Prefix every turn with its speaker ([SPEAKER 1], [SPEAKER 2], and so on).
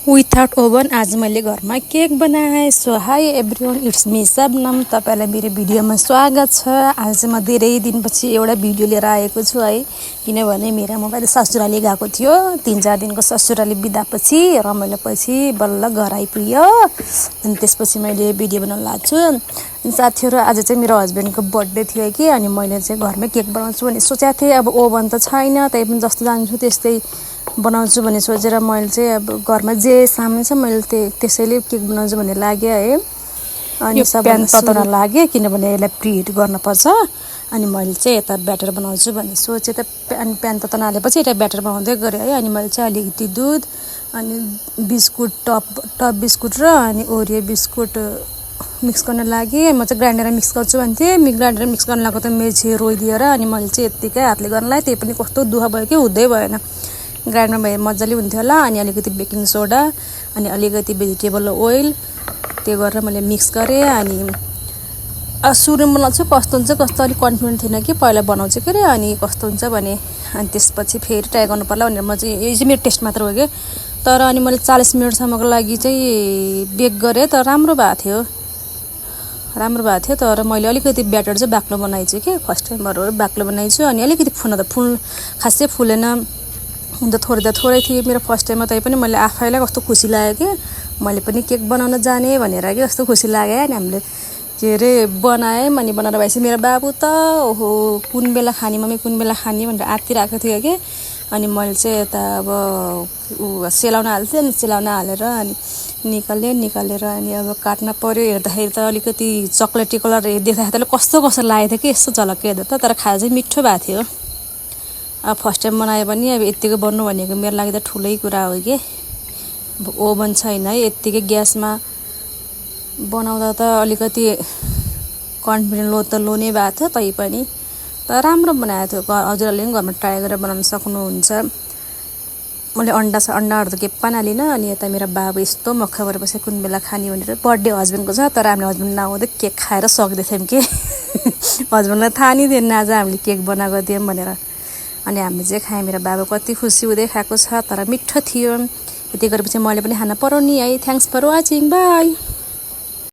[SPEAKER 1] Without oven आज मैले घरमा केक बनाएँ। So hi everyone, it's me Shabnam. तपाईँलाई मेरो भिडियोमा स्वागत छ। आज चाहिँ म धेरै दिनपछि एउटा भिडियो लिएर आएको छु है, किनभने मेरो मोबाइल ससुराली गएको थियो। 3-4 दिनको ससुराली बिदापछि रमाइलोपछि बल्ल घर आइपुग्यो। अनि त्यसपछि मैले भिडियो बनाउन लाग्छु। अनि साथीहरू, आज चाहिँ मेरो हस्बेन्डको बर्थडे थियो कि, अनि मैले चाहिँ घरमै केक बनाउँछु भन्ने सोचेको थिएँ। अब ओभन त छैन, तै पनि जस्तो जान्छु त्यस्तै बनाउँछु भन्ने सोचेर मैले चाहिँ अब घरमा जे सामान छ मैले त्यसैले केक बनाउँछु भन्ने लाग्यो है। अनि प्यान तताउन लाग्यो, किनभने यसलाई प्रिहिट गर्नुपर्छ। अनि मैले चाहिँ यता ब्याटर बनाउँछु भन्ने सोचेँ। त प्यान तताउन हालेपछि यता ब्याटर बनाउँदै गरेँ है। अनि मैले चाहिँ अलिकति दुध अनि बिस्कुट टप बिस्कुट र अनि ओरियो बिस्कुट मिक्स गर्न लागि। म चाहिँ ग्राइन्डरमा मिक्स गर्छु भन्थेँ। ग्राइन्डरमा मिक्स गर्न लाग्यो त मेची रोइदिएर अनि मैले चाहिँ यत्तिकै हातले गर्नलाई, त्यही पनि कस्तो दुःख भयो कि हुँदै भएन। ग्राइन्डरमा भए मजाले हुन्थ्यो होला। अनि अलिकति बेकिङ सोडा अनि अलिकति भेजिटेबल ओइल त्यो गरेर मैले मिक्स गरेँ। अनि सुरुमा बनाउँछु कस्तो हुन्छ कस्तो अलिक कन्फिडेन्ट थिएन कि पहिला बनाउँछु के अरे, अनि कस्तो हुन्छ भने। अनि त्यसपछि फेरि ट्राई गर्नु पर्ला भनेर म चाहिँ, यो चाहिँ मेरो टेस्ट मात्र हो क्या। तर अनि मैले 40 मिनटसम्मको लागि चाहिँ बेक गरेँ त राम्रो भएको थियो। तर मैले अलिकति ब्याटर चाहिँ बाक्लो बनाइछु कि, फर्स्ट टाइमहरू बाक्लो बनाइछु। अनि अलिकति खासै फुलेन, हुन त थोरै थियो मेरो फर्स्ट टाइममा। तै पनि मैले आफैलाई कस्तो खुसी लाग्यो कि मैले पनि केक बनाउन जाने भनेर कि कस्तो खुसी लाग्यो। अनि हामीले के अरे बनाएँ। अनि बनाएर भएपछि मेरो बाबु त ओहो कुन बेला खाने मम्मी कुन बेला खाने भनेर आत्तिरहेको थियो कि। अनि मैले चाहिँ यता अब सेलाउन हाल्थेँ। अनि सेलाउन हालेर अनि निकालेर अनि अब काट्न पर्यो। हेर्दाखेरि त अलिकति चक्लेटी कलर देख्दाखेरि कस्तो लागेको थियो कि, यस्तो झलक्क हेर्दा त। तर खाएर चाहिँ मिठो भएको थियो। अब फर्स्ट टाइम बनायो भने अब यत्तिकै बन्नु भनेको मेरो लागि त ठुलै कुरा हो कि। ओभन छैन है, यत्तिकै ग्यासमा बनाउँदा त अलिकति कन्फिडेन्ट लो नै भएको थियो। तै पनि तर राम्रो बनाएको थियो। हजुरहरूले पनि घरमा ट्राई गरेर बनाउन सक्नुहुन्छ। मैले अन्डाहरू त के पनि हालिनँ। अनि यता मेरो बाबु यस्तो मक्ख गरेपछि कुन बेला खाने भनेर, बर्थडे हस्बेन्डको छ। तर हामीले हस्बेन्ड नआउँदै केक खाएर सक्दै थियौँ कि हस्बेन्डलाई थाहा नै थिएन आज हामीले केक बनाएको थियौँ भनेर। अनि हामीले चाहिँ खाएँ। मेरो बाबु कति खुसी हुँदै खाएको छ, तर मिठो थियो। यति गरेपछि मैले पनि खान पराउने है। Thanks for watching, by.